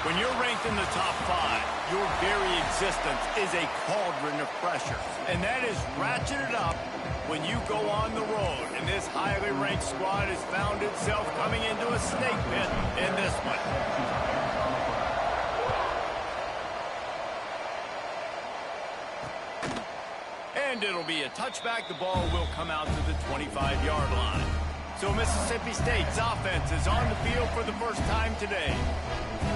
When you're ranked in the top 5, your very existence is a cauldron of pressure. And that is ratcheted up when you go on the road. And this highly ranked squad has found itself coming into a snake pit in this one. And it'll be a touchback. The ball will come out to the 25-yard line. So Mississippi State's offense is on the field for the first time today.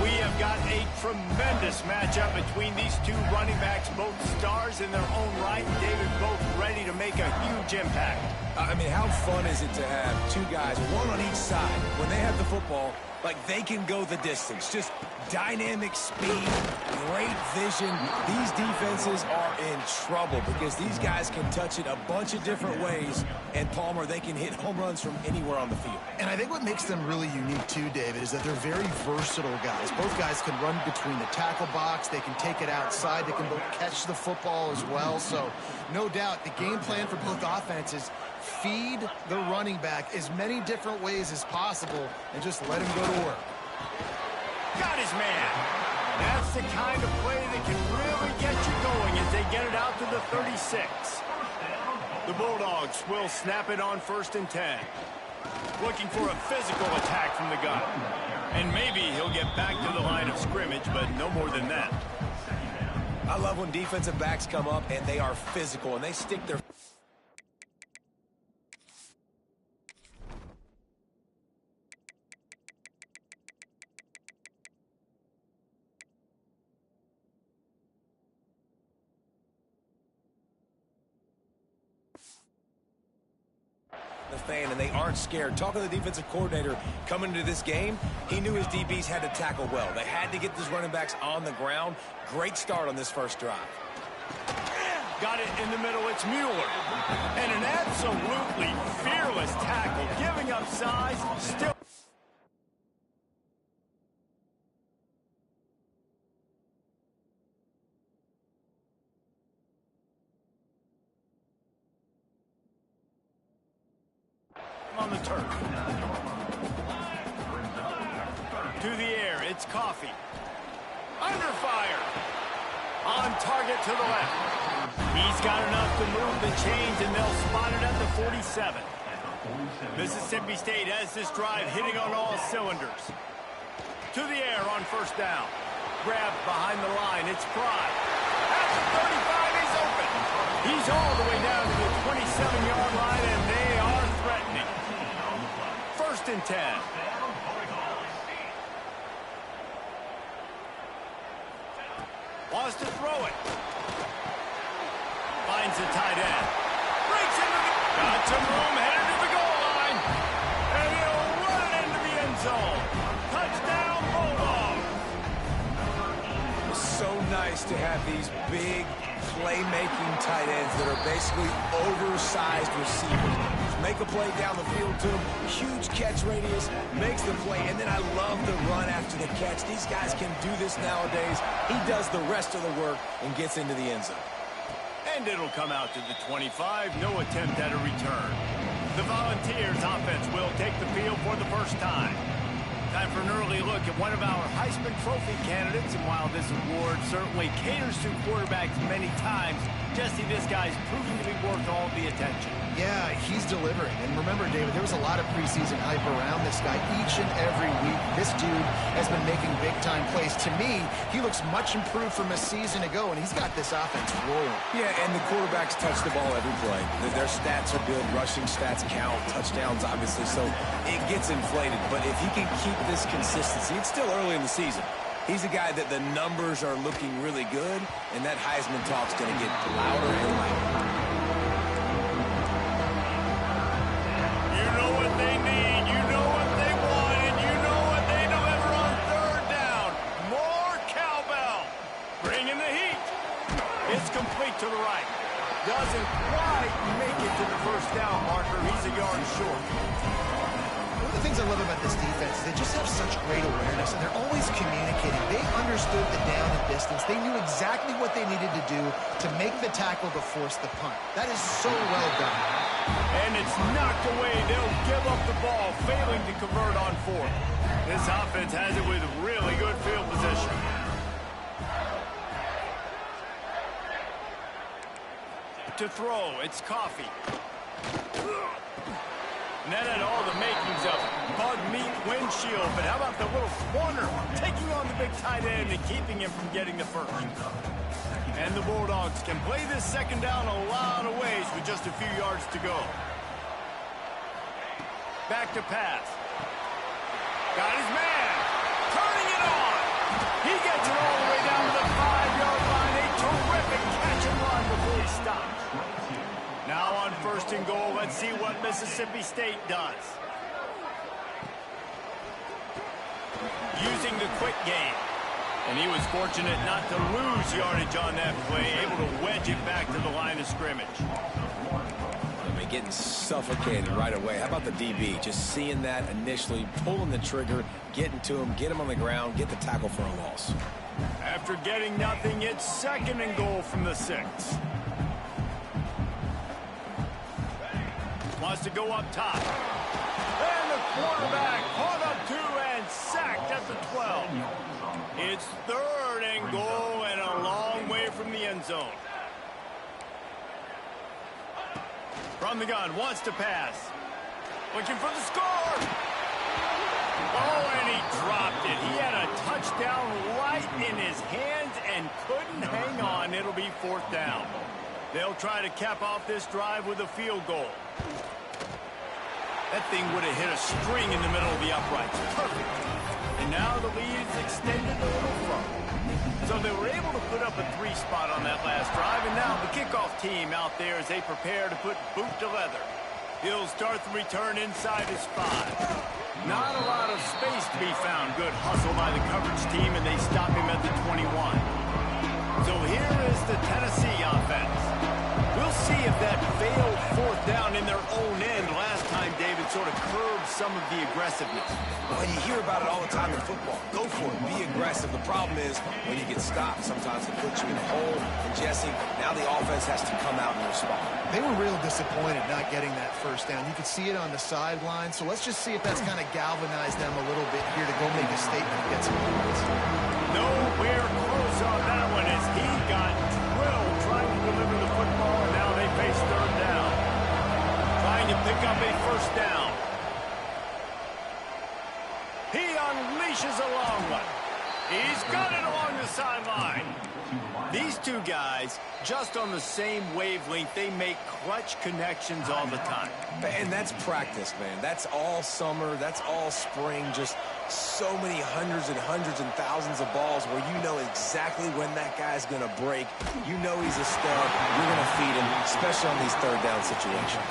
We have got a tremendous matchup between these two running backs, both stars in their own right. David, both ready to make a huge impact. I mean, how fun is it to have two guys, one on each side, when they have the football, like they can go the distance. Just dynamic speed, great vision. These defenses are in trouble because these guys can touch it a bunch of different ways. And, Palmer, they can hit home runs from anywhere on the field. And I think what makes them really unique, too, David, is that they're very versatile guys. Both guys can run between the tackle box. They can take it outside. They can both catch the football as well. So, no doubt, the game plan for both offenses, feed the running back as many different ways as possible and just let him go to work. Got his man. That's the kind of play that can really get you going as they get it out to the 36. The Bulldogs will snap it on 1st and 10. Looking for a physical attack from the gun. And maybe he'll get back to the line of scrimmage, but no more than that. I love when defensive backs come up and they are physical and they stick their... fan, and they aren't scared. Talking to the defensive coordinator coming into this game, he knew his DBs had to tackle well. They had to get these running backs on the ground. Great start on this first drive. Got it in the middle. It's Mueller. And an absolutely fearless tackle, giving up size, still... on the turf. To the air, it's Coffee. Under fire. On target to the left. He's got enough to move the chains, and they'll spot it at the 47. Mississippi State has this drive hitting on all cylinders. To the air on 1st down. Grab behind the line, it's Pride. At the 35, he's open. He's all the way down to the 27-yard line, and they are threatening. 1st and 10. Wants to throw it. Finds the tight end. Breaks into the... Got some room, headed to the goal line. And he'll run it into the end zone. Touchdown, Bulldogs. It's so nice to have these big playmaking tight ends that are basically oversized receivers. Make a play down the field to him, huge catch radius, makes the play, and then I love the run after the catch. These guys can do this nowadays. He does the rest of the work and gets into the end zone. And it'll come out to the 25, no attempt at a return. The Volunteers offense will take the field for the first time. Time for an early look at one of our Heisman Trophy candidates, and while this award certainly caters to quarterbacks many times, Jesse, this guy's proven to be worth all the attention. Yeah, he's delivering. And remember, David, there was a lot of preseason hype around this guy each and every week. This dude has been making big-time plays. To me, he looks much improved from a season ago, and he's got this offense rolling. Yeah, and the quarterbacks touch the ball every play. Their stats are good. Rushing stats count. Touchdowns, obviously. So it gets inflated. But if he can keep this consistency, it's still early in the season. He's a guy that the numbers are looking really good, and that Heisman talk's going to get louder and louder. You know what they need, you know what they want, and you know what they deliver on 3rd down. More cowbell. Bringing the heat. It's complete to the right. Doesn't quite make it to the 1st down marker. He's a yard short. One of the things I love about this defense is they just have such great awareness, and they're always communicating. They understood the down and distance. They knew exactly what they needed to do to make the tackle to force the punt. That is so well done. And it's knocked away. They'll give up the ball, failing to convert on 4th. This offense has it with really good field position. To throw, it's Coffee. And that had all the makings of bug meat windshield, but how about the little corner taking on the big tight end and keeping him from getting the first? And the Bulldogs can play this second down a lot of ways with just a few yards to go. Back to pass. Got his man. Turning it on. He gets it all the way down to the 5-yard line. A terrific catch and run before he stops. Now on 1st and goal, let's see what Mississippi State does. Using the quick game. And he was fortunate not to lose yardage on that play, able to wedge it back to the line of scrimmage. I mean, getting suffocated right away. How about the DB? Just seeing that initially, pulling the trigger, getting to him, get him on the ground, get the tackle for a loss. After getting nothing, it's 2nd and goal from the 6. Wants to go up top. And the quarterback caught up 2 and sacked at the 12. It's 3rd and goal and a long way from the end zone. From the gun, wants to pass. Looking for the score. Oh, and he dropped it. He had a touchdown right in his hands and couldn't hang on. It'll be 4th down. They'll try to cap off this drive with a field goal. That thing would have hit a string in the middle of the uprights. Perfect. And now the lead is extended a little further. So they were able to put up a 3 spot on that last drive, and now the kickoff team out there as they prepare to put boot to leather. He'll start the return inside his 5. Not a lot of space to be found. Good hustle by the coverage team, and they stop him at the 21. So here is the Tennessee offense. We'll see if that failed 4th down in their own end last time, David, sort of curbed some of the aggressiveness. Well, you hear about it all the time in football. Go for it. Be aggressive. The problem is when you get stopped, sometimes it puts you in a hole. And, Jesse, now the offense has to come out and respond. They were real disappointed not getting that 1st down. You could see it on the sideline. So let's just see if that's kind of galvanized them a little bit here to go make a statement and get some points. Nowhere close on that one as he got drilled trying to deliver the football, and now they face 3rd down. Trying to pick up a 1st down. He unleashes a long one. He's got it along the sideline. These two guys, just on the same wavelength, they make clutch connections all the time. And that's practice, man. That's all summer. That's all spring. Just so many hundreds and thousands of balls where you know exactly when that guy's going to break. You know he's a stud. You're going to feed him, especially on these 3rd down situations.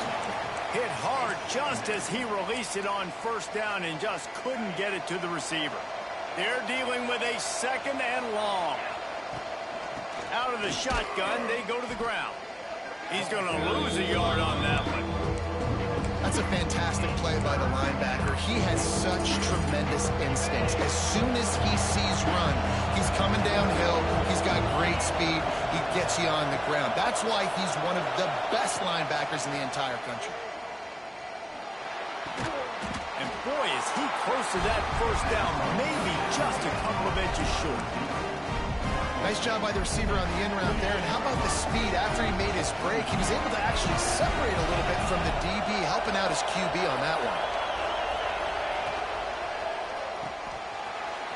Hit hard just as he released it on 1st down and just couldn't get it to the receiver. They're dealing with a 2nd and long. Out of the shotgun, they go to the ground. He's going to lose a yard on that one. That's a fantastic play by the linebacker. He has such tremendous instincts. As soon as he sees run, he's coming downhill. He's got great speed. He gets you on the ground. That's why he's one of the best linebackers in the entire country. And boy, is he close to that 1st down, maybe just a couple of inches short. Nice job by the receiver on the in route there. And how about the speed after he made his break? He was able to actually separate a little bit from the DB, helping out his QB on that one.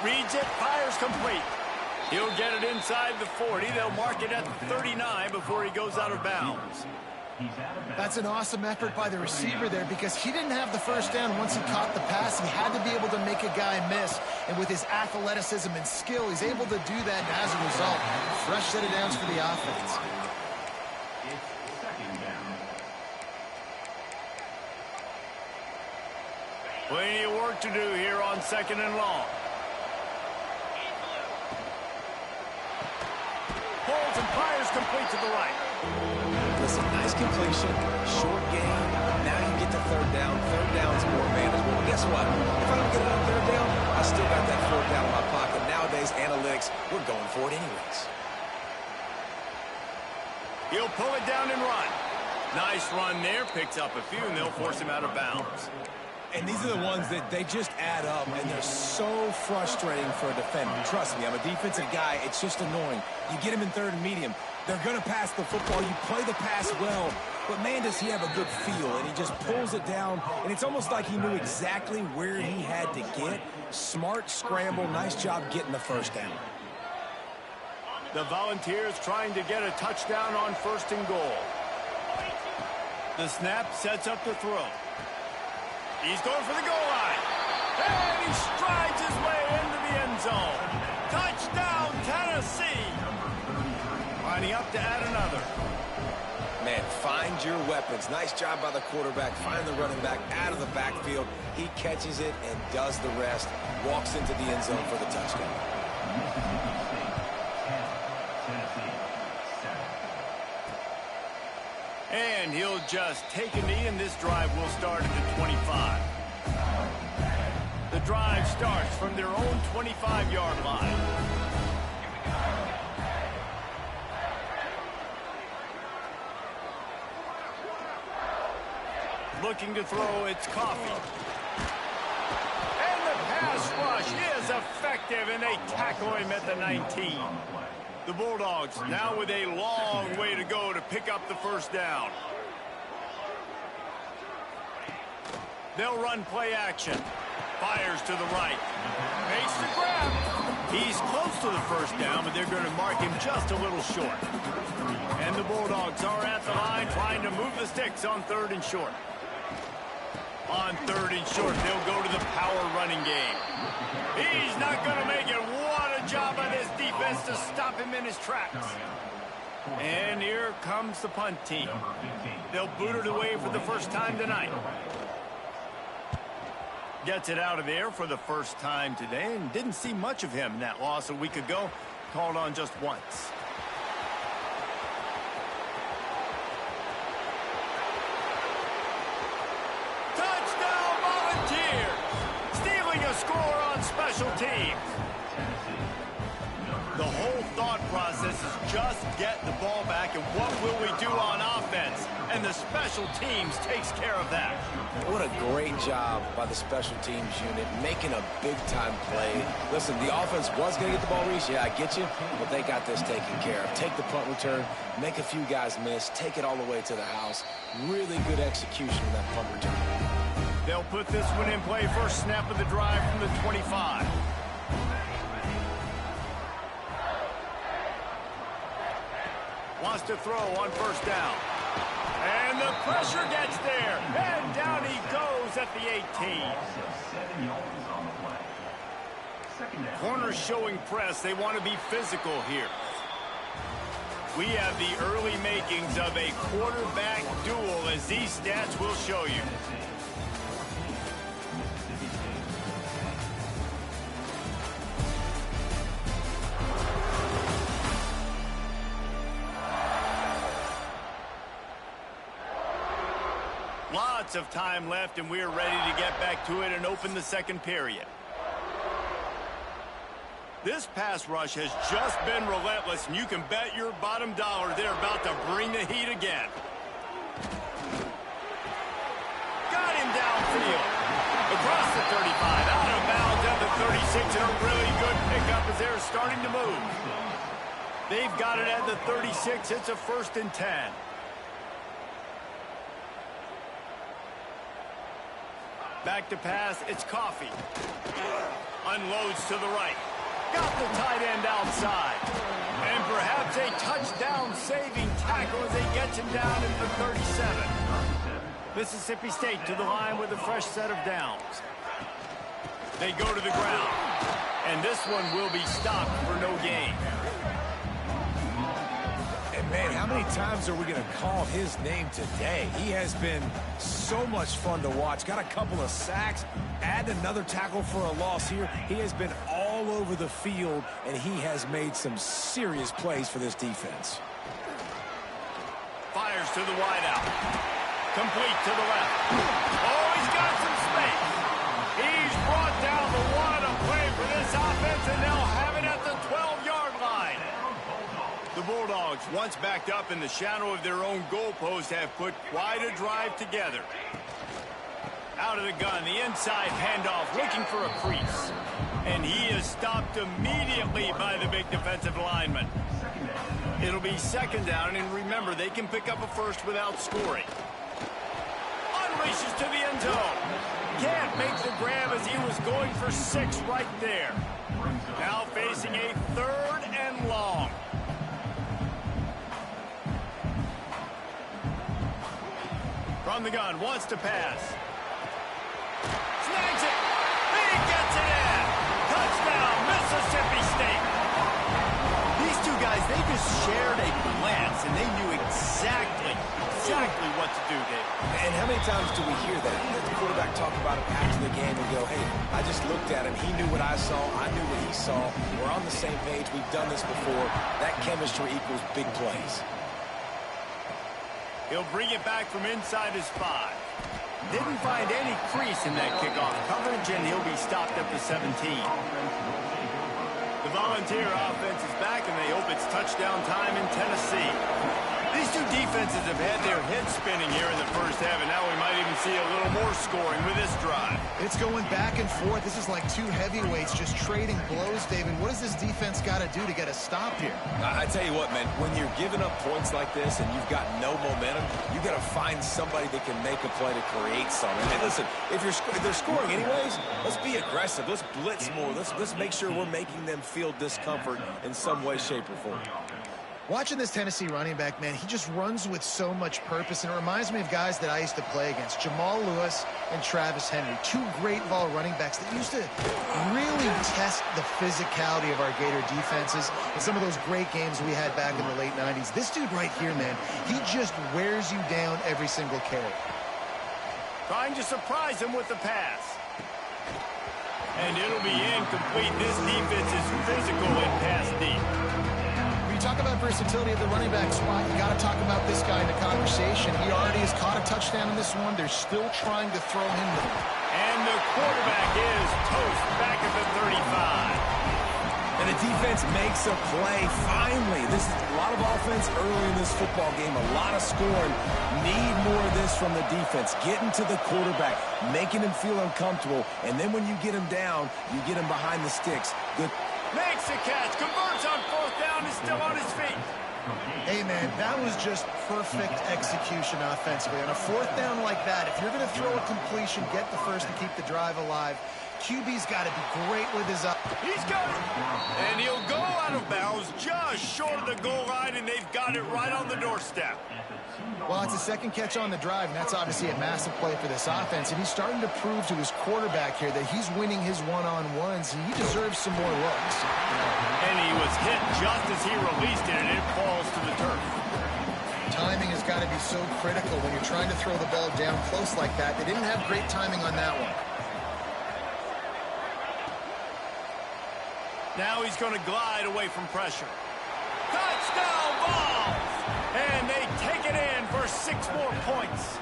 Reads it, fires complete. He'll get it inside the 40. They'll mark it at the 39 before he goes out of bounds. That's an awesome effort by the receiver there because he didn't have the 1st down once he caught the pass. He had to be able to make a guy miss. And with his athleticism and skill, he's able to do that. And as a result, fresh set of downs for the offense. Plenty of work to do here on 2nd and long. Pulls and fires complete to the right. Listen, nice completion, short game. Now you get to 3rd down. 3rd down's more manageable. Well, guess what? If I don't get it on 3rd down, I still got that 4th down in my pocket. Nowadays, analytics, we're going for it anyways. He'll pull it down and run. Nice run there. Picks up a few, and they'll force him out of bounds. And these are the ones that they just add up, and they're so frustrating for a defender. Trust me, I'm a defensive guy. It's just annoying. You get him in third and medium. They're going to pass the football. You play the pass well, but, man, does he have a good feel. And he just pulls it down, and it's almost like he knew exactly where he had to get. Smart scramble. Nice job getting the first down. The Volunteers trying to get a touchdown on 1st and goal. The snap sets up the throw. He's going for the goal line. And he strides his way into the end zone. Touchdown, Tennessee. Lining up to add another. Man, find your weapons. Nice job by the quarterback. Find the running back out of the backfield. He catches it and does the rest. Walks into the end zone for the touchdown. And he'll just take a knee, and this drive will start at the 25. The drive starts from their own 25-yard line. Looking to throw, it's Coffee. And the pass rush is effective, and they tackle him at the 19. The Bulldogs now with a long way to go to pick up the first down. They'll run play action. Fires to the right. Makes the grab. He's close to the first down, but they're going to mark him just a little short. And the Bulldogs are at the line trying to move the sticks on 3rd and short. On 3rd and short, they'll go to the power running game. He's not going to make it. What a job by this defense to stop him in his tracks. And here comes the punt team. They'll boot it away for the first time tonight. Gets it out of there for the first time today, and didn't see much of him in that loss a week ago. Called on just once. Score on special teams. The whole thought process is just get the ball back and what will we do on offense, and the special teams takes care of that. What a great job by the special teams unit making a big-time play. Listen, the offense was going to get the ball reached. Yeah, I get you, but they got this taken care of. Take the punt return, make a few guys miss, take it all the way to the house. Really good execution of that punt return. They'll put this one in play. First snap of the drive from the 25. Wants to throw on first down. And the pressure gets there. And down he goes at the 18. Corners showing press. They want to be physical here. We have the early makings of a quarterback duel, as these stats will show you. Lots of time left, and we're ready to get back to it and open the second period. This pass rush has just been relentless, and you can bet your bottom dollar they're about to bring the heat again. Got him downfield. Across the 35, out of bounds at the 36, and a really good pickup as they're starting to move. They've got it at the 36. It's a 1st and 10. Back to pass, it's Coffee. Unloads to the right. Got the tight end outside. And perhaps a touchdown-saving tackle as they get him down at the 37. Mississippi State to the line with a fresh set of downs. They go to the ground. And this one will be stopped for no gain. And, man, how many times are we going to call his name today? He has been so much fun to watch. Got a couple of sacks. Add another tackle for a loss here. He has been all over the field, and he has made some serious plays for this defense. Fires to the wideout. Complete to the left. Oh, he's got some space. He's brought down the one to play for this offense, and they'll have it at the 12-yard line. The Bulldogs, once backed up in the shadow of their own goalpost, have put quite a drive together. Out of the gun, the inside handoff, looking for a crease. And he is stopped immediately by the big defensive lineman. It'll be second down, and remember, they can pick up a first without scoring. Unleashes to the end zone. Can't make the grab as he was going for 6 right there. Now facing a 3rd and long. From the gun, wants to pass. Snags it. He gets it in. Touchdown, Mississippi State. These two guys, they just shared a glance, and they knew exactly what to do, Dave. And how many times do we hear that? The quarterback talk about it after the game and go, hey, I just looked at him. He knew what I saw. I knew what he saw. We're on the same page. We've done this before. That chemistry equals big plays. He'll bring it back from inside his 5. Didn't find any crease in that kickoff coverage, and he'll be stopped at the 17. The Volunteer offense is back, and they hope it's touchdown time in Tennessee. These two defenses have had their heads spinning here in the first half, and now we might even see a little more scoring with this drive. It's going back and forth. This is like two heavyweights just trading blows, David. What does this defense got to do to get a stop here? I tell you what, man, when you're giving up points like this and you've got no momentum, you got to find somebody that can make a play to create something. And listen, if they're scoring anyways, let's be aggressive. Let's blitz more. Let's make sure we're making them feel discomfort in some way, shape, or form. Watching this Tennessee running back, man, he just runs with so much purpose, and it reminds me of guys that I used to play against, Jamal Lewis and Travis Henry, two great ball running backs that used to really test the physicality of our Gator defenses in some of those great games we had back in the late 90s. This dude right here, man, he just wears you down every single carry. Trying to surprise him with the pass. And it'll be incomplete. This defense is physical and pass deep. You talk about versatility of the running back spot, you got to talk about this guy in the conversation. He already has caught a touchdown in this one. They're still trying to throw him the ball. And the quarterback is toast back at the 35. And the defense makes a play. Finally, this is a lot of offense early in this football game, a lot of scoring. Need more of this from the defense. Getting to the quarterback, making him feel uncomfortable, and then when you get him down, you get him behind the sticks. Good. Makes a catch, converts on 4th down, is still on his feet. Hey, man, that was just perfect execution offensively. On a 4th down like that, if you're going to throw a completion, get the first to keep the drive alive. QB's got to be great with his up. He's got it. And he'll go out of bounds just short of the goal line, and they've got it right on the doorstep. Well, it's a second catch on the drive, and that's obviously a massive play for this offense. And he's starting to prove to his quarterback here that he's winning his one-on-ones, and he deserves some more looks. And he was hit just as he released it, and it falls to the turf. Timing has got to be so critical when you're trying to throw the ball down close like that. They didn't have great timing on that one. Now he's going to glide away from pressure. Touchdown ball! And they take it in for 6 more points.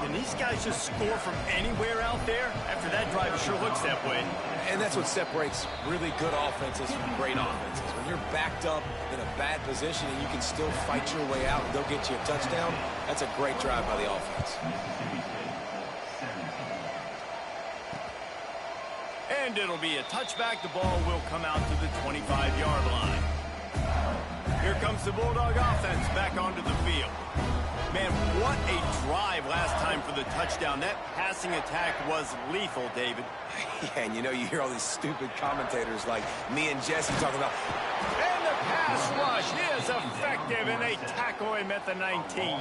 And these guys just score from anywhere out there? After that drive, it sure looks that way. And that's what separates really good offenses from great offenses. When you're backed up in a bad position and you can still fight your way out and go get you a touchdown, that's a great drive by the offense. And it'll be a touchback. The ball will come out to the 25-yard line. Here comes the Bulldog offense back onto the field. Man, what a drive last time for the touchdown. That passing attack was lethal, David. Yeah, and you know, you hear all these stupid commentators like me and Jesse talking about. And the pass rush is effective, and they tackle him at the 19.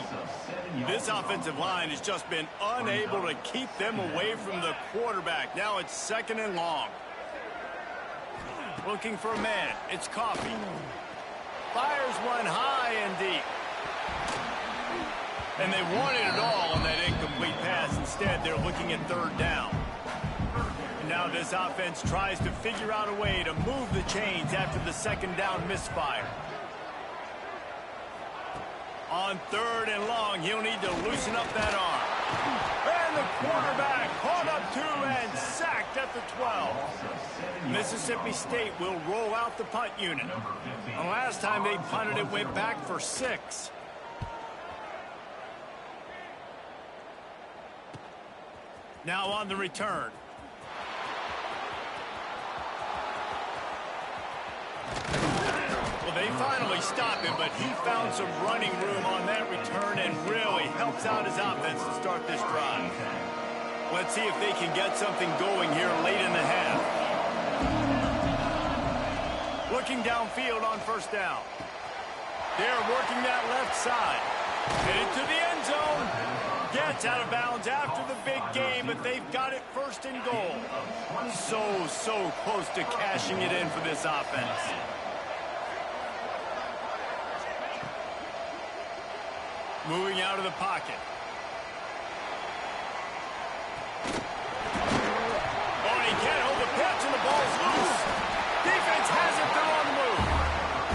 This offensive line has just been unable to keep them away from the quarterback. Now it's 2nd and long. Looking for a man. It's Coffee. Fires one high and deep. And they wanted it all on that incomplete pass. Instead, they're looking at 3rd down. And now this offense tries to figure out a way to move the chains after the 2nd down misfire. On 3rd and long, he'll need to loosen up that arm. And the quarterback caught up 2 and sacked at the 12. Mississippi State will roll out the punt unit. And last time they punted, it went back for 6. Now on the return. Well, they finally stopped him, but he found some running room on that return and really helps out his offense to start this drive. Let's see if they can get something going here late in the half. Looking downfield on first down. They're working that left side. Headed to the end zone. Gets out of bounds after the big game, but they've got it first and goal. So close to cashing it in for this offense. Moving out of the pocket. Oh, and he can't hold the pitch, and the ball's loose. Defense has it, they're on the move.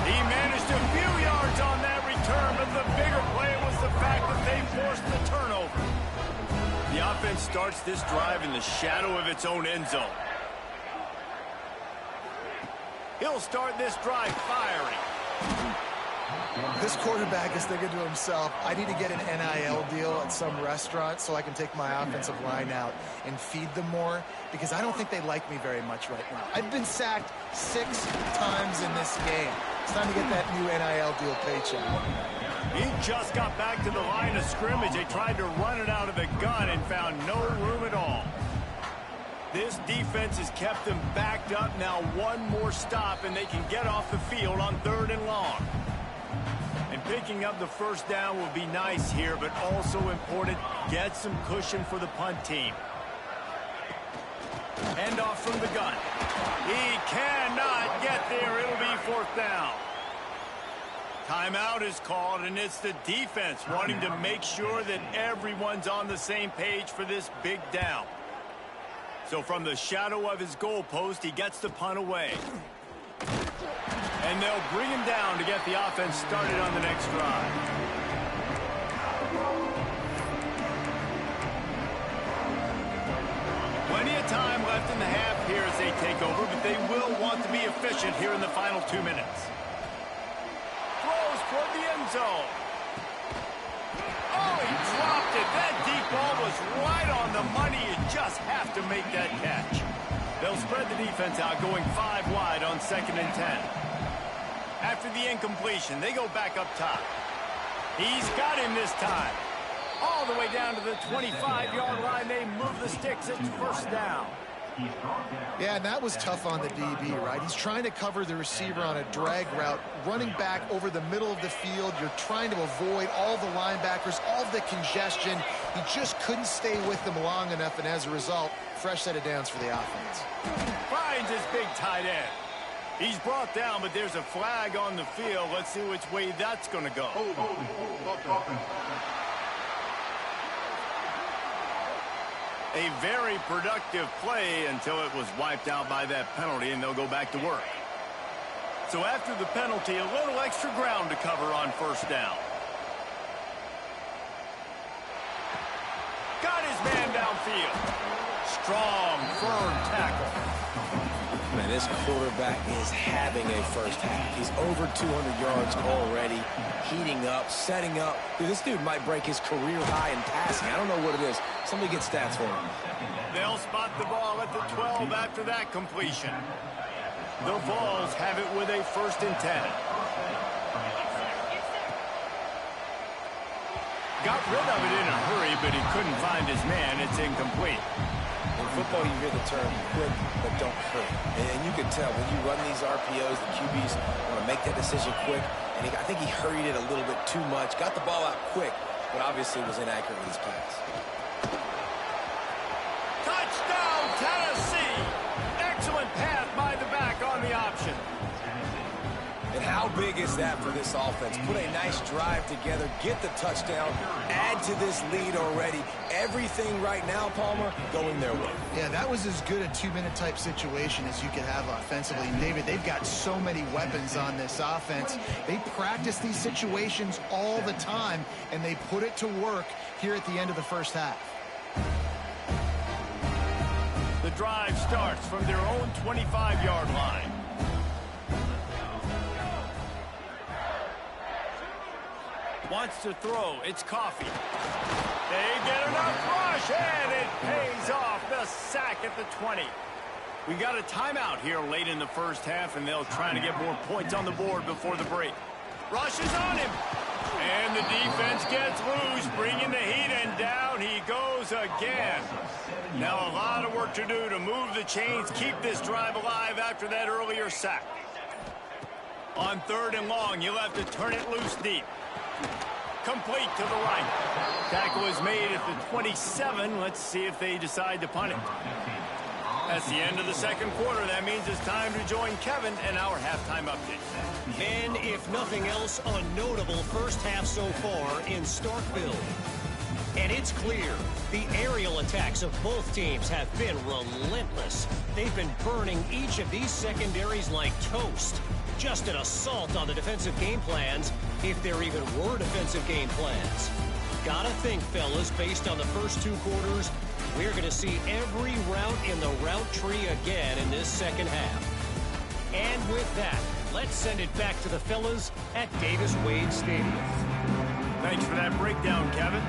He managed a few yards on that return, but the bigger play was the fact that they forced the turnover. The offense starts this drive in the shadow of its own end zone. He'll start this drive firing. This quarterback is thinking to himself, I need to get an NIL deal at some restaurant so I can take my offensive line out and feed them more, because I don't think they like me very much right now. I've been sacked 6 times in this game. It's time to get that new NIL deal paycheck. He just got back to the line of scrimmage. They tried to run it out of the gun and found no room at all. This defense has kept them backed up. Now one more stop and they can get off the field on 3rd and long. And picking up the first down will be nice here, but also important, get some cushion for the punt team. Hand off from the gun. He cannot get there. It'll be 4th down. Timeout is called, and it's the defense wanting to make sure that everyone's on the same page for this big down. So from the shadow of his goalpost, he gets the punt away. And they'll bring him down to get the offense started on the next drive. Plenty of time left in the half here as they take over, but they will want to be efficient here in the final 2 minutes. Throws toward the end zone. Oh, he dropped it. That deep ball was right on the money. You just have to make that catch. They'll spread the defense out, going 5 wide on 2nd and 10. After the incompletion, they go back up top. He's got him this time. All the way down to the 25-yard line. They move the sticks. It's 1st down. Yeah, and that was tough on the DB, right? He's trying to cover the receiver on a drag route, running back over the middle of the field. You're trying to avoid all the linebackers, all the congestion. He just couldn't stay with them long enough, and as a result, fresh set of downs for the offense. Finds his big tight end. He's brought down, but there's a flag on the field. Let's see which way that's going to go. A very productive play until it was wiped out by that penalty, and they'll go back to work. So after the penalty, a little extra ground to cover on 1st down. Got his man downfield. Strong, firm tackle. Man, this quarterback is having a first half. He's over 200 yards already, heating up, setting up. Dude, this dude might break his career high in passing. I don't know what it is. Somebody get stats for him. They'll spot the ball at the 12 after that completion. The Vols have it with a 1st and 10. Got rid of it in a hurry, but he couldn't find his man. It's incomplete. In football, you hear the term quick, but don't hurry. And you can tell when you run these RPOs, the QBs want to make that decision quick. And I think he hurried it a little bit too much. Got the ball out quick, but obviously was inaccurate with his pass. Touchdown, Tennessee! Excellent pass by the back on the option. And how big is that for this offense? Put a nice drive together, get the touchdown, add to this lead already. Everything right now, Palmer, going their way. Yeah, that was as good a 2-minute type situation as you could have offensively. And David, they've got so many weapons on this offense. They practice these situations all the time, and they put it to work here at the end of the first half. The drive starts from their own 25-yard line. Wants to throw. It's Coffee. They get enough rush, and it pays off. The sack at the 20. We got a timeout here late in the first half, and they'll try to get more points on the board before the break. Rush is on him. And the defense gets loose, bringing the heat, and down he goes again. Now a lot of work to do to move the chains, keep this drive alive after that earlier sack. On 3rd and long, you'll have to turn it loose deep. Complete to the right. Tackle is made at the 27. Let's see if they decide to punt it. That's the end of the second quarter. That means it's time to join Kevin and our halftime update. And if nothing else, a notable first half so far in Starkville. And it's clear, the aerial attacks of both teams have been relentless. They've been burning each of these secondaries like toast. Just an assault on the defensive game plans, if there even were defensive game plans. Gotta think, fellas, based on the first 2 quarters, we're going to see every route in the route tree again in this second half. And with that, let's send it back to the fellas at Davis-Wade Stadium. Thanks for that breakdown, Kevin.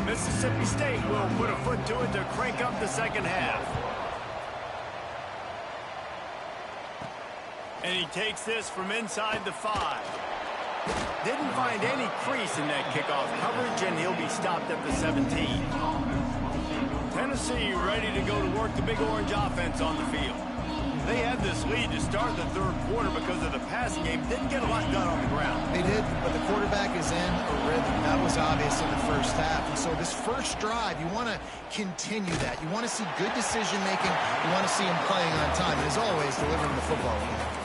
Mississippi State will put a foot to it to crank up the second half. And he takes this from inside the 5. Didn't find any crease in that kickoff coverage, and he'll be stopped at the 17. Tennessee ready to go to work the Big Orange offense on the field. They had this lead to start the 3rd quarter because of the passing game. Didn't get a lot done on the ground. They did, but the quarterback is in a rhythm. That was obvious in the first half. And so this first drive, you want to continue that. You want to see good decision-making. You want to see him playing on time. And as always, delivering the football.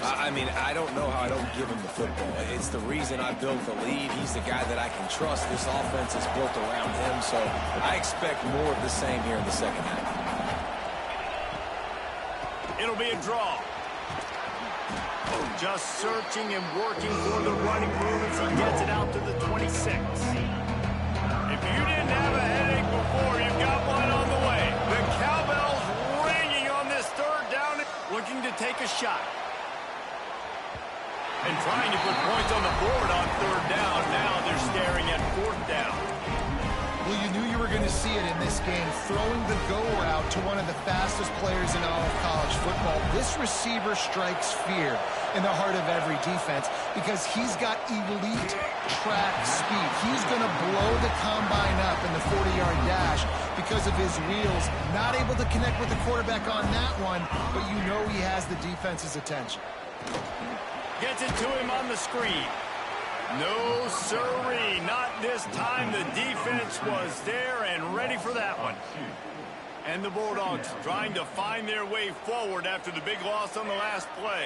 I mean, I don't know how I don't give him the football. It's the reason I built the lead. He's the guy that I can trust. This offense is built around him, so I expect more of the same here in the second half. It'll be a draw. Just searching and working for the running room as he gets it out to the 26. If you didn't have a headache before, you've got one on the way. The cowbell's ringing on this 3rd down, looking to take a shot. And trying to put points on the board on 3rd down. Now they're staring at 4th down. Well, you knew you were going to see it in this game, throwing the go route to one of the fastest players in all of college football. This receiver strikes fear in the heart of every defense because he's got elite track speed. He's going to blow the combine up in the 40-yard dash because of his wheels. Not able to connect with the quarterback on that one, but you know he has the defense's attention. Gets it to him on the screen. No, sirree, not this time. The defense was there and ready for that one. And the Bulldogs trying to find their way forward after the big loss on the last play.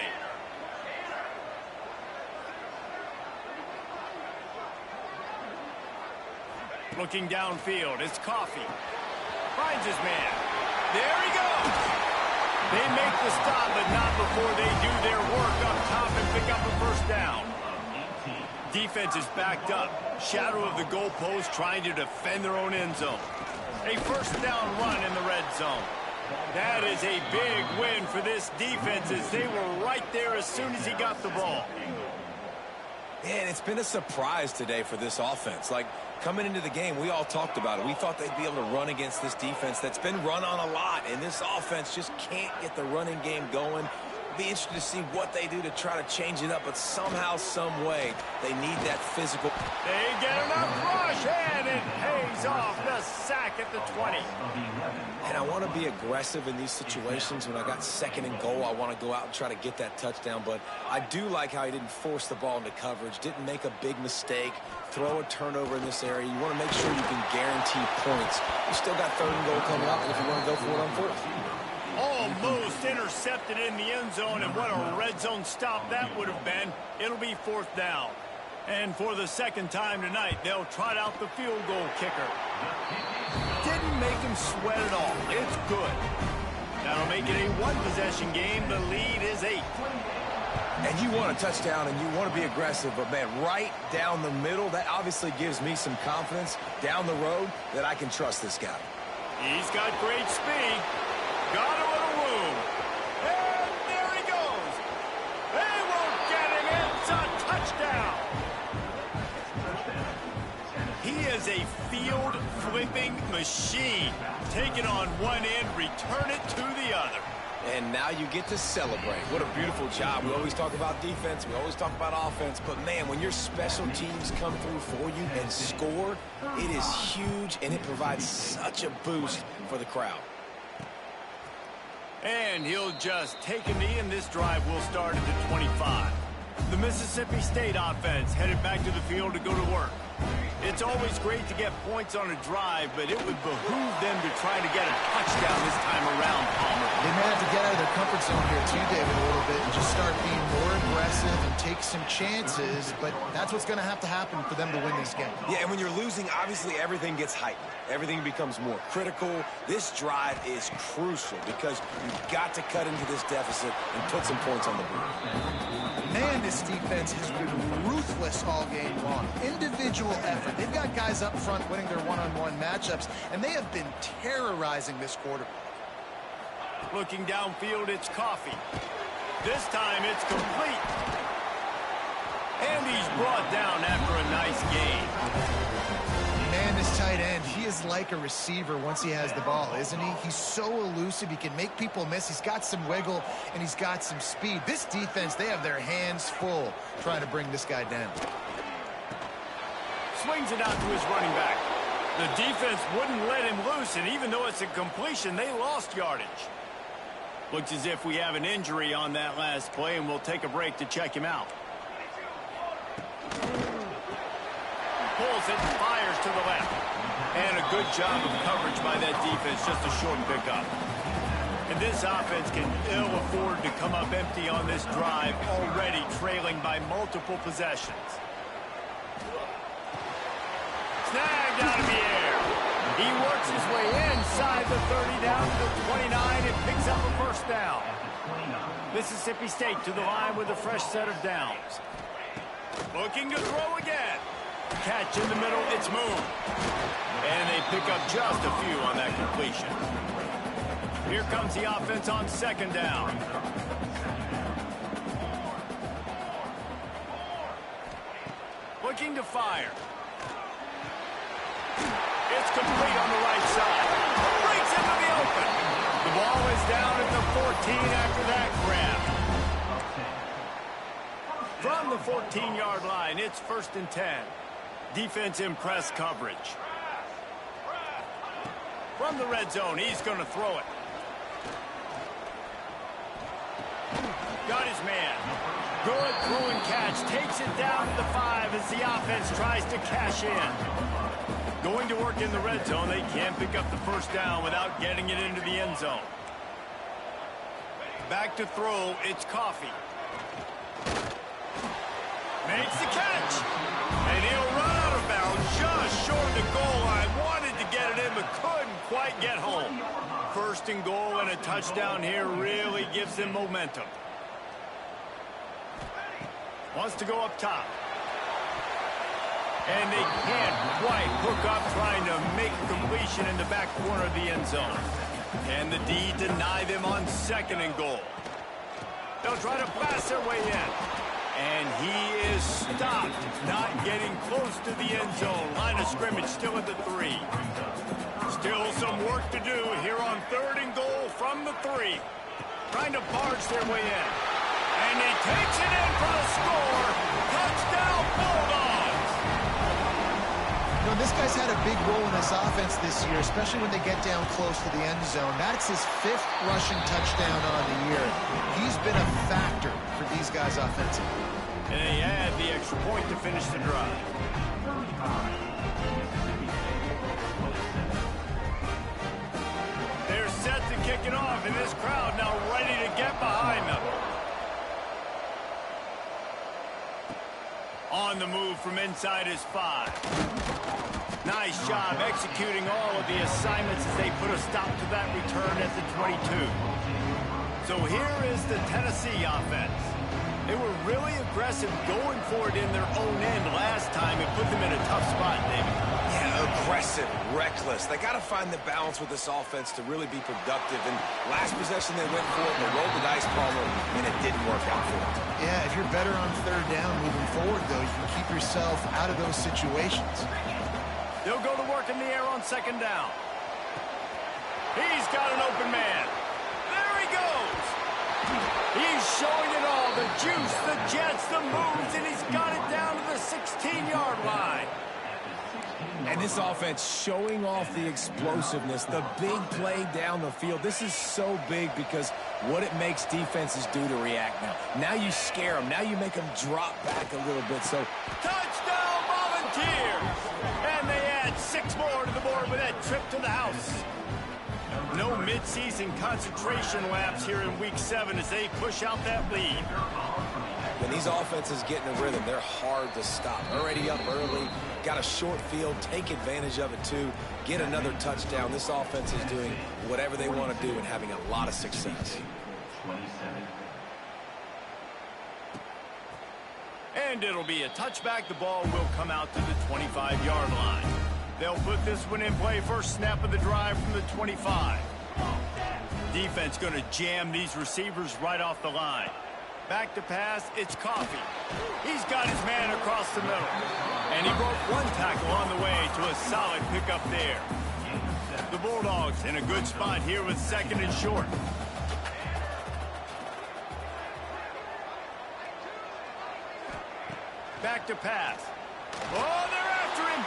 Looking downfield, it's Coffee. Finds his man. There he goes. They make the stop, but not before they do their work up top and pick up a first down. Defense is backed up. Shadow of the goalpost trying to defend their own end zone. A first down run in the red zone. That is a big win for this defense as they were right there as soon as he got the ball. Man, it's been a surprise today for this offense. Like, coming into the game, we all talked about it. We thought they'd be able to run against this defense that's been run on a lot, and this offense just can't get the running game going. Be interested to see what they do to try to change it up, but somehow, some way, they need that physical. They get enough rush, and it pays off. The sack at the 20. And I want to be aggressive in these situations. When I got 2nd and goal, I want to go out and try to get that touchdown, but I do like how he didn't force the ball into coverage, didn't make a big mistake, throw a turnover in this area. You want to make sure you can guarantee points. You still got 3rd and goal coming up if you want to go for it on 4th. Almost intercepted in the end zone, and what a red zone stop that would have been. It'll be 4th down. And for the 2nd time tonight, they'll trot out the field goal kicker. Didn't make him sweat at all. It's good. That'll make it a 1-possession game. The lead is 8. And you want a touchdown, and you want to be aggressive, but, man, right down the middle, that obviously gives me some confidence down the road that I can trust this guy. He's got great speed. Got a little room. And there he goes. They won't get him is a field-flipping machine. Take it on one end, return it to the other. And now you get to celebrate. What a beautiful job. We always talk about defense. We always talk about offense. But, man, when your special teams come through for you and score, it is huge, and it provides such a boost for the crowd. And he'll just take a knee, and this drive will start at the 25. The Mississippi State offense headed back to the field to go to work. It's always great to get points on a drive, but it would behoove them to try to get a touchdown this time around, Palmer. They may have to get out of their comfort zone here too, David, a little bit and just start being more aggressive and take some chances, but that's what's going to happen for them to win this game. Yeah, and when you're losing, obviously everything gets heightened. Everything becomes more critical. This drive is crucial because you've got to cut into this deficit and put some points on the board. Man, this defense has been ruthless all game long. Individual effort. They've got guys up front winning their one-on-one matchups, and they have been terrorizing this quarterback. Looking downfield, it's Coffee. This time it's complete. And he's brought down after a nice gain. Man, this tight end, he is like a receiver once he has the ball, isn't he? He's so elusive, he can make people miss. He's got some wiggle, and he's got some speed. This defense, they have their hands full trying to bring this guy down. Swings it out to his running back. The defense wouldn't let him loose, and even though it's a completion, they lost yardage. Looks as if we have an injury on that last play, and we'll take a break to check him out. Pulls it and fires to the left. And a good job of coverage by that defense, just a short pickup. And this offense can ill afford to come up empty on this drive, already trailing by multiple possessions. Snagged out of the air. He works his way inside the 30 down to the 29 and picks up a first down. Mississippi State to the line with a fresh set of downs. Looking to throw again. Catch in the middle, it's Moon. And they pick up just a few on that completion. Here comes the offense on second down. Looking to fire. It's complete on the right side. Breaks into the open. The ball is down at the 14 after that grab. From the 14-yard line, it's 1st and 10. Defense in press coverage. From the red zone, he's going to throw it. Got his man. Good throw and catch. Takes it down to the 5 as the offense tries to cash in. Going to work in the red zone. They can't pick up the first down without getting it into the end zone. Back to throw. It's Coffee. Makes the catch. And he'll run out of bounds just short of the goal line. Wanted to get it in, but couldn't quite get home. 1st and goal and a touchdown here really gives them momentum. Wants to go up top. And they can't quite hook up trying to make a completion in the back corner of the end zone. And the D deny them on 2nd and goal. They'll try to pass their way in. And he is stopped, not getting close to the end zone. Line of scrimmage still at the 3. Still some work to do here on 3rd and goal from the 3. Trying to barge their way in. And he takes it in for the score. Touchdown Bulldogs! You know, this guy's had a big role in this offense this year, especially when they get down close to the end zone. That's his 5th rushing touchdown on the year. He's been a factor for these guys offensively. And they add the extra point to finish the drive. They're set to kick it off, and this crowd now ready to get behind them. On the move from inside his 5. Nice job executing all of the assignments as they put a stop to that return at the 22. So here is the Tennessee offense. They were really aggressive going for it in their own end last time and put them in a tough spot, David. Yeah, aggressive, reckless. They got to find the balance with this offense to really be productive. And last possession they went for it, they rolled the dice, Palmer, and it didn't work out for them. Yeah, if you're better on 3rd down moving forward, though, you can keep yourself out of those situations. They'll go to work in the air on second down. He's got an open man. There he goes. He's showing it all. The juice, the jets, the moves, and he's got it down to the 16-yard line. And this offense showing off the explosiveness, the big play down the field. This is so big because what it makes defenses do to react now. Now you scare them. Now you make them drop back a little bit. So Touchdown, Volunteers! And they add 6 more to the board with that trip to the house. No midseason concentration laps here in Week 7 as they push out that lead. When these offenses get in a rhythm, they're hard to stop. Already up early, got a short field, take advantage of it too, get another touchdown. This offense is doing whatever they want to do and having a lot of success. And it'll be a touchback. The ball will come out to the 25-yard line. They'll put this one in play. First snap of the drive from the 25. Defense going to jam these receivers right off the line. Back to pass, it's Coffee. He's got his man across the middle. And he broke one tackle on the way to a solid pickup there. The Bulldogs in a good spot here with second and short. Back to pass. Oh, they're after him.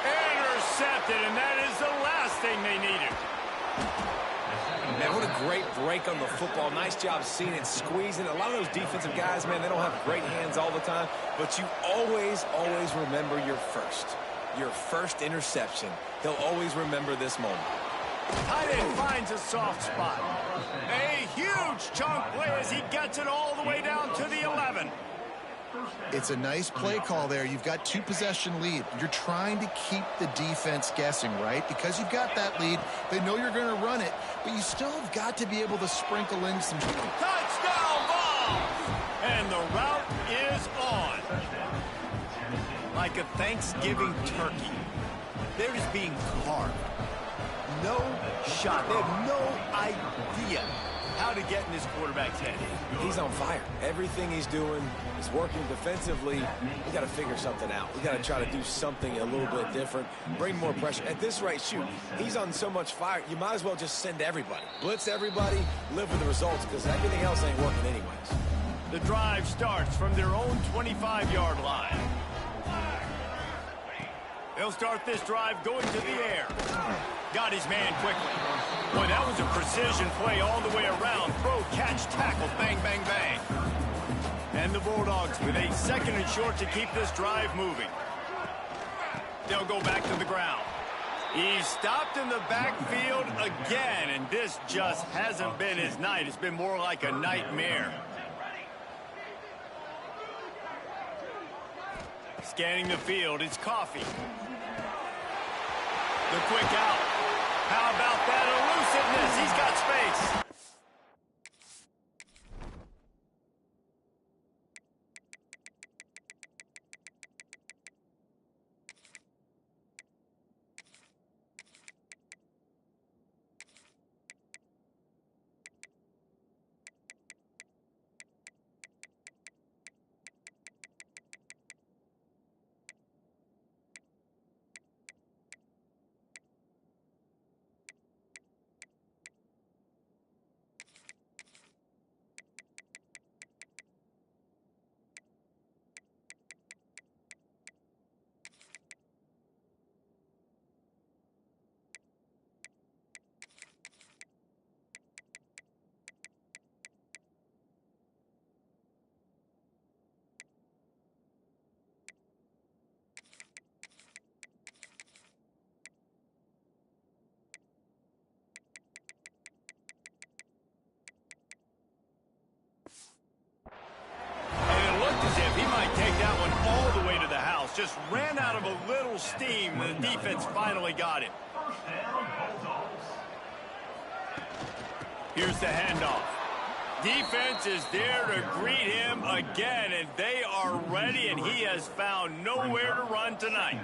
Intercepted, and that is the last thing they needed. Man, what a great break on the football. Nice job seeing it, squeezing. A lot of those defensive guys, man, they don't have great hands all the time, but you always remember your first interception. He'll always remember this moment. Tight end finds a soft spot. A huge chunk play as he gets it all the way down to the 11. It's a nice play call there. You've got 2-possession lead. You're trying to keep the defense guessing, right? Because you've got that lead, they know you're going to run it, but you still have got to be able to sprinkle in some... Touchdown ball! And the route is on. Like a Thanksgiving turkey. They're just being carved. No shot. They have no idea how to get in this quarterback's head. He's on fire. Everything he's doing is working defensively. We got to figure something out. We got to try to do something a little bit different, bring more pressure. At this rate, shoot, he's on so much fire, you might as well just send everybody. Blitz everybody, live with the results, because everything else ain't working anyways. The drive starts from their own 25-yard line. They'll start this drive going to the air. Got his man quickly. Boy, that was a precision play all the way around. Throw, catch, tackle, bang, bang, bang. And the Bulldogs with a second and short to keep this drive moving. They'll go back to the ground. He's stopped in the backfield again, and this just hasn't been his night. It's been more like a nightmare. Scanning the field, it's Coffee. The quick out. How about that elusiveness? He's got space. Just ran out of a little steam. The defense finally got it. Here's the handoff. Defense is there to greet him again, and they are ready, and he has found nowhere to run tonight.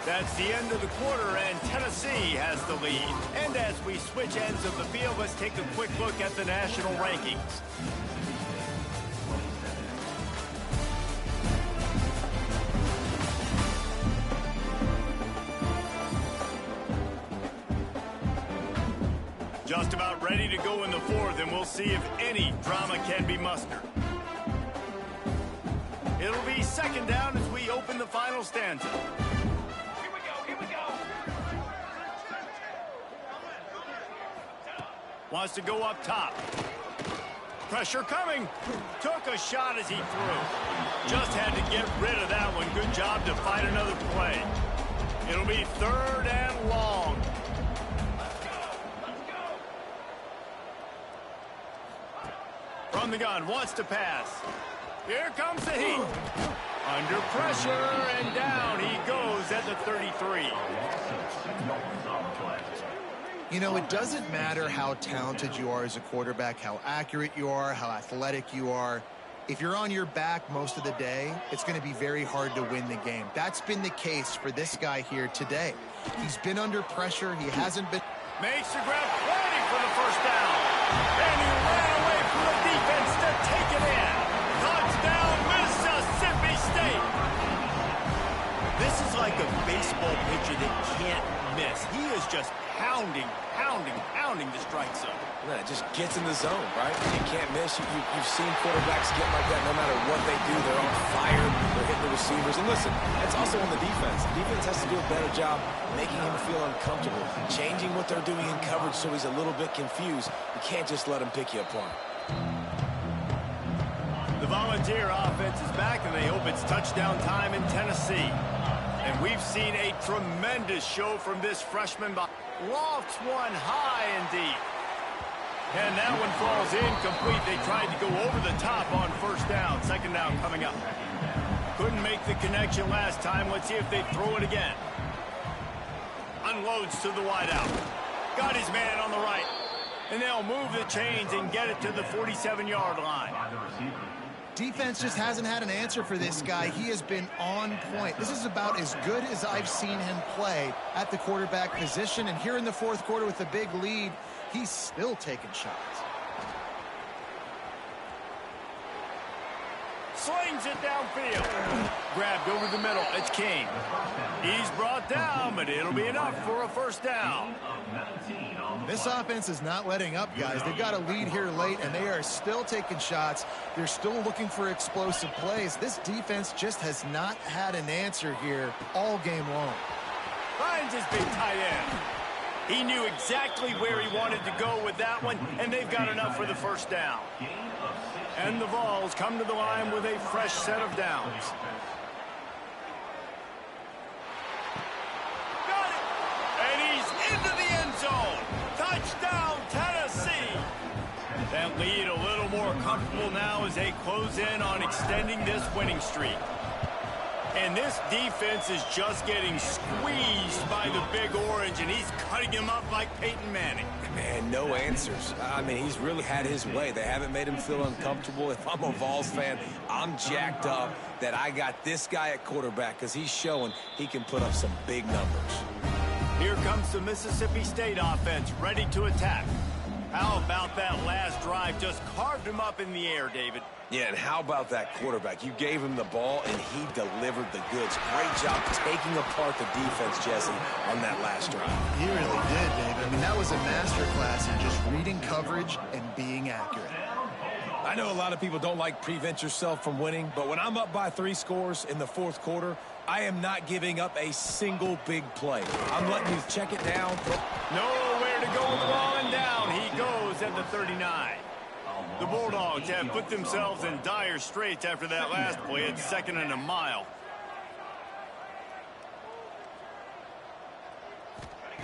That's the end of the quarter, and Tennessee has the lead. And as we switch ends of the field, let's take a quick look at the national rankings. Just about ready to go in the fourth, and we'll see if any drama can be mustered. It'll be second down as we open the final stanza. Here we go. Wants to go up top. Pressure coming. Took a shot as he threw. Just had to get rid of that one. Good job to find another play. It'll be third and long. From the gun, wants to pass. Here comes the heat. Under pressure, and down he goes at the 33. You know, it doesn't matter how talented you are as a quarterback, how accurate you are, how athletic you are. If you're on your back most of the day, it's going to be very hard to win the game. That's been the case for this guy here today. He's been under pressure. He hasn't been... Makes the grab, plenty for the first down. And he ran away from the defense to take it in. Touchdown, Mississippi State. This is like a baseball pitcher that can't miss. He is just pounding the strike zone. Man, it just gets in the zone, right? You can't miss. You've seen quarterbacks get like that no matter what they do. They're on fire. They're hitting the receivers. And listen, that's also on the defense. The defense has to do a better job making him feel uncomfortable, changing what they're doing in coverage so he's a little bit confused. You can't just let him pick you apart. The Volunteer offense is back, and they hope it's touchdown time in Tennessee. And we've seen a tremendous show from this freshman. Lofts one high and deep. And that one falls incomplete. They tried to go over the top on first down. Second down coming up. Couldn't make the connection last time. Let's see if they throw it again. Unloads to the wideout. Got his man on the right. And they'll move the chains and get it to the 47-yard line. Defense just hasn't had an answer for this guy. He has been on point. This is about as good as I've seen him play at the quarterback position. And here in the fourth quarter with a big lead, he's still taking shots. Slings it downfield. Grabbed over the middle. It's King. He's brought down, but it'll be enough for a first down. This offense is not letting up, guys. They've got a lead here late, and they are still taking shots. They're still looking for explosive plays. This defense just has not had an answer here all game long. Finds his big tight end. He knew exactly where he wanted to go with that one, and they've got enough for the first down. And the Vols come to the line with a fresh set of downs. Got it! And he's into the end zone. Touchdown, Tennessee! That lead a little more comfortable now as they close in on extending this winning streak. And this defense is just getting squeezed by the Big Orange, and he's cutting him up like Peyton Manning. Man, no answers. I mean, he's really had his way. They haven't made him feel uncomfortable. If I'm a Vols fan, I'm jacked up that I got this guy at quarterback because he's showing he can put up some big numbers. Here comes the Mississippi State offense ready to attack. How about that last drive? Just carved him up in the air, David. Yeah, and how about that quarterback? You gave him the ball, and he delivered the goods. Great job taking apart the defense, Jesse, on that last drive. He really did, David. I mean, that was a masterclass in just reading coverage and being accurate. I know a lot of people don't like prevent yourself from winning, but when I'm up by 3 scores in the fourth quarter, I am not giving up a single big play. I'm letting you check it down. Nowhere to go with the ball, and down he goes at the 39. The Bulldogs have put themselves in dire straits after that last play. It's second and a mile.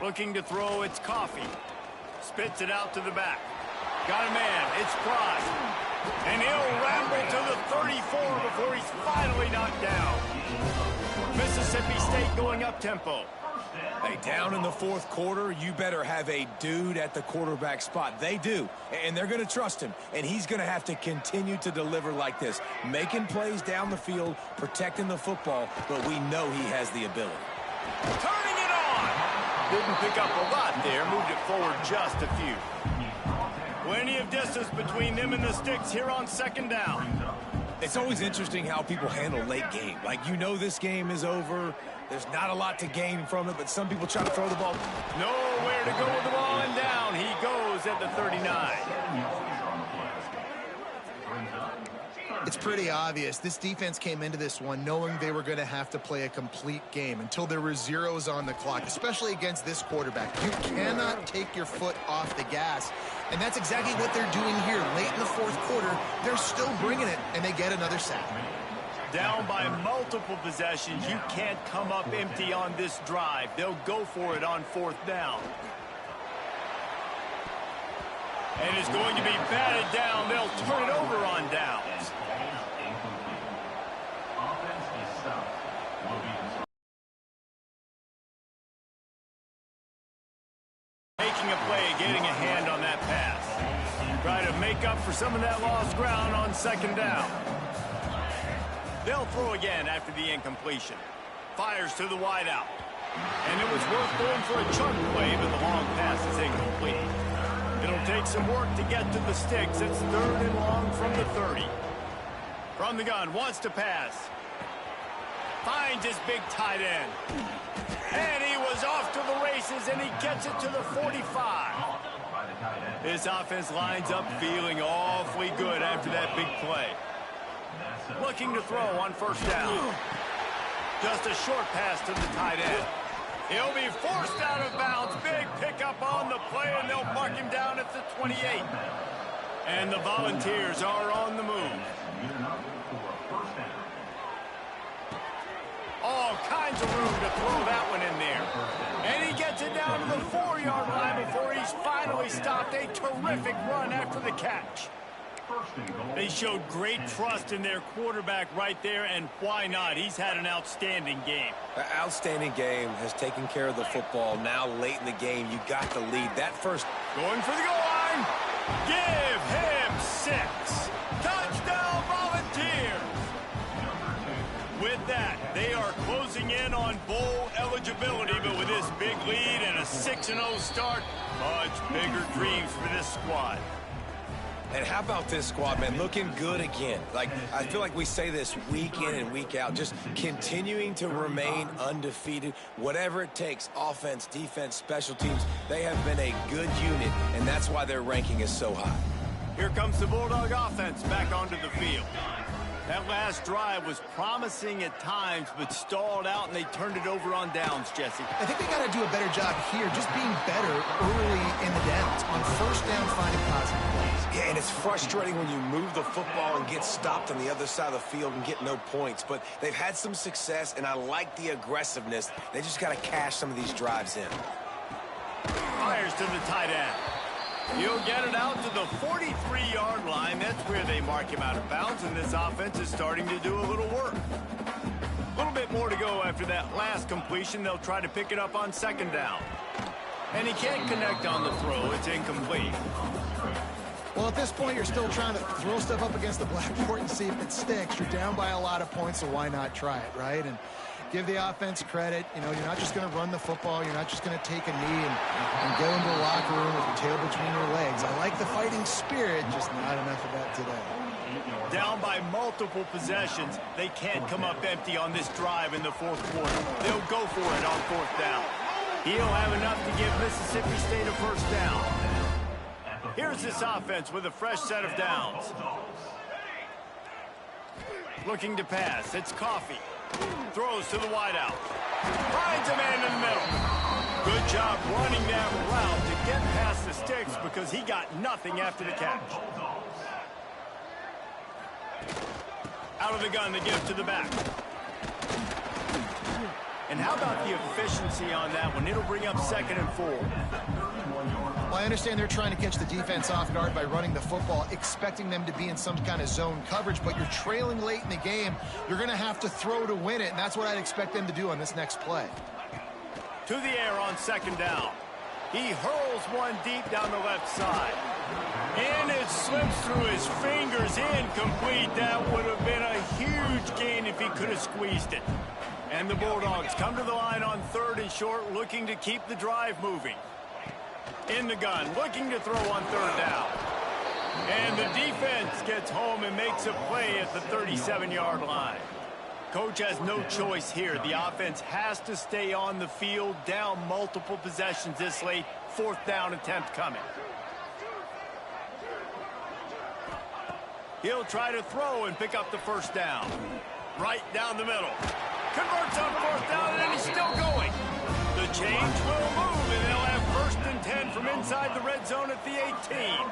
Looking to throw, it's Coffee. Spits it out to the back. Got a man, it's Fry. And he'll ramble to the 34 before he's finally knocked down. Mississippi State going up-tempo. Hey, down in the fourth quarter, you better have a dude at the quarterback spot. They do, and they're going to trust him, and he's going to have to continue to deliver like this, making plays down the field, protecting the football, but we know he has the ability. Turning it on! Didn't pick up a lot there, moved it forward just a few. Plenty of distance between them and the sticks here on second down. It's always interesting how people handle late game. Like, you know this game is over, There's not a lot to gain from it, but some people try to throw the ball. Nowhere to go with the ball, and down he goes at the 39. It's pretty obvious. This defense came into this one knowing they were going to have to play a complete game until there were zeros on the clock, especially against this quarterback. You cannot take your foot off the gas, and that's exactly what they're doing here. Late in the fourth quarter, they're still bringing it, and they get another sack. Down by multiple possessions, you can't come up empty on this drive. They'll go for it on fourth down. And it's going to be batted down. They'll turn it over on downs. Making a play, getting a hand on that pass. Try to make up for some of that lost ground on second down. They'll throw again after the incompletion. Fires to the wideout. And it was worth going for a chunk play, but the long pass is incomplete. It'll take some work to get to the sticks. It's third and long from the 30. From the gun, wants to pass. Finds his big tight end. And he was off to the races, and he gets it to the 45. This offense lines up feeling awfully good after that big play. Looking to throw on first down. Just a short pass to the tight end. He'll be forced out of bounds. Big pickup on the play, and they'll mark him down at the 28. And the Volunteers are on the move. All kinds of room to throw that one in there. And he gets it down to the 4-yard line before he's finally stopped. A terrific run after the catch. They showed great trust in their quarterback right there, and why not? He's had an outstanding game. An outstanding game, has taken care of the football. Now late in the game, you got the lead. That first... Going for the goal line. Give him 6. Touchdown, Volunteers. With that, they are closing in on bowl eligibility, but with this big lead and a 6-0 start, much bigger dreams for this squad. And how about this squad, man? Looking good again. I feel like we say this week in and week out, just continuing to remain undefeated. Whatever it takes, offense, defense, special teams, they have been a good unit, and that's why their ranking is so high. Here comes the Bulldog offense back onto the field. That last drive was promising at times, but stalled out, and they turned it over on downs, Jesse. I think they got to do a better job here, just being better early in the downs. On first down, finding positive plays. Yeah, and it's frustrating when you move the football and get stopped on the other side of the field and get no points. But they've had some success, and I like the aggressiveness. They just got to cash some of these drives in. Fires to the tight end. He'll get it out to the 43-yard line. That's where they mark him out of bounds, and this offense is starting to do a little work. A little bit more to go after that last completion. They'll try to pick it up on second down. And he can't connect on the throw. It's incomplete. Well, at this point, you're still trying to throw stuff up against the blackboard and see if it sticks. You're down by a lot of points, so why not try it, right? And give the offense credit. You know, you're not just going to run the football. You're not just going to take a knee and go into the locker room with your tail between your legs. I like the fighting spirit, just not enough of that today. Down by multiple possessions. They can't come up empty on this drive in the fourth quarter. They'll go for it on fourth down. He'll have enough to give Mississippi State a first down. Here's this offense with a fresh set of downs. Looking to pass. It's Coffee. Throws to the wideout. Finds a man in the middle. Good job running that route to get past the sticks because he got nothing after the catch. Out of the gun to give to the back. And how about the efficiency on that one? It'll bring up 2nd and 4. Well, I understand they're trying to catch the defense off guard by running the football, expecting them to be in some kind of zone coverage, but you're trailing late in the game. You're going to have to throw to win it, and that's what I'd expect them to do on this next play. To the air on second down. He hurls one deep down the left side. And it slips through his fingers, incomplete. That would have been a huge gain if he could have squeezed it. And the Bulldogs come to the line on 3rd and short, looking to keep the drive moving. In the gun, looking to throw on 3rd down. And the defense gets home and makes a play at the 37-yard line. Coach has no choice here. The offense has to stay on the field, down multiple possessions this late. 4th down attempt coming. He'll try to throw and pick up the 1st down. Right down the middle. Converts on 4th down, and he's still going. The change will move, and they'll have 1st and 10 from inside the red zone at the 18.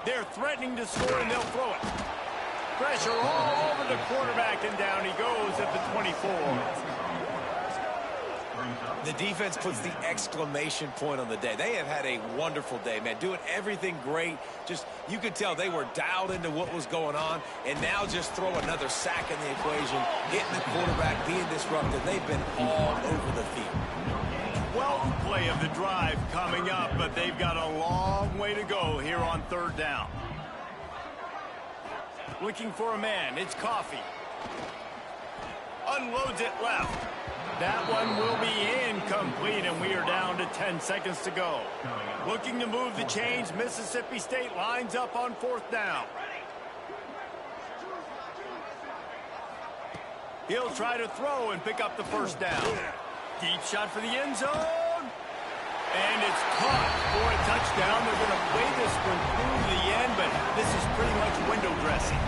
They're threatening to score, and they'll throw it. Pressure all over the quarterback, and down he goes at the 24. The defense puts the exclamation point on the day. They have had a wonderful day, man. Doing everything great. Just, you could tell they were dialed into what was going on. And now just throw another sack in the equation, hitting the quarterback, being disruptive. They've been all over the field. 12th play of the drive coming up, but they've got a long way to go here on 3rd down. Looking for a man. It's Coffee. Unloads it left. That one will be incomplete, and we are down to 10 seconds to go. Looking to move the chains. Mississippi State lines up on 4th down. He'll try to throw and pick up the 1st down. Deep shot for the end zone. And it's caught for a touchdown. They're going to play this one through the end, but this is pretty much window dressing.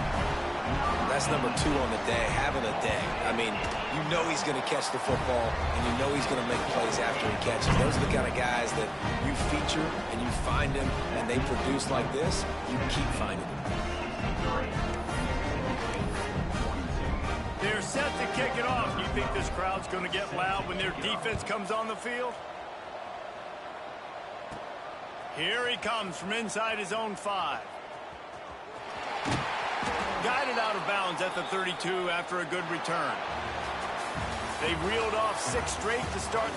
That's number 2 on the day, having a day. I mean, you know he's going to catch the football, and you know he's going to make plays after he catches. Those are the kind of guys that you feature and you find them, and they produce like this, you keep finding them. They're set to kick it off. Do you think this crowd's going to get loud when their defense comes on the field? Here he comes from inside his own 5. Guided out of bounds at the 32 after a good return. They reeled off 6 straight to start the